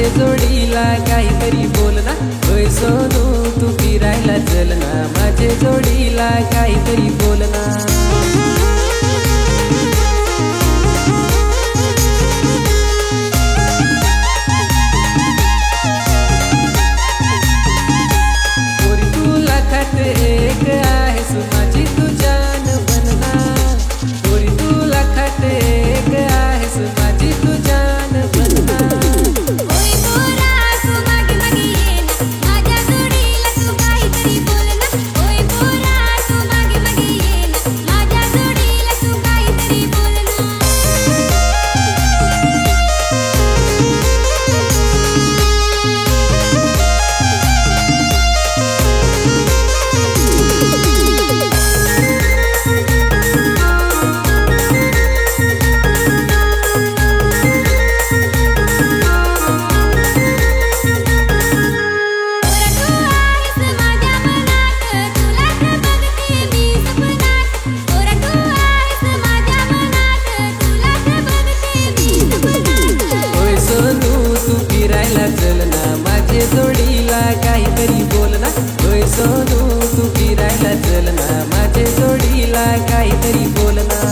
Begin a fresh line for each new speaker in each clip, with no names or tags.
माझे जोडीला काहीतरी बोल ना, होय सोनू तू फिरायला चल ना, माझे जोडीला काहीतरी बोल ना. चल ना, माझे जोडीला काहीतरी बोल ना, होय सोनू तू फिरायला चल ना, माझे जोडीला काहीतरी बोल ना.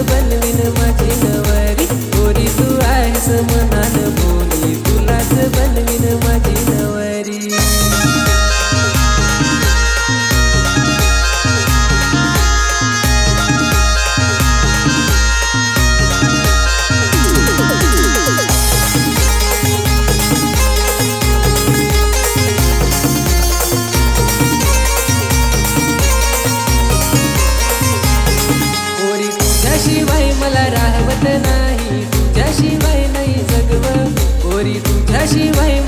बनवीन माझी नवरी, गोरी तू आहेस मनान बोली, तुलाच बनवीन माझी नवरी. तुझ्याशिवाय मला राहवत नाही, तुझ्याशिवाय नाही जगव, गोरी तुझ्याशिवाय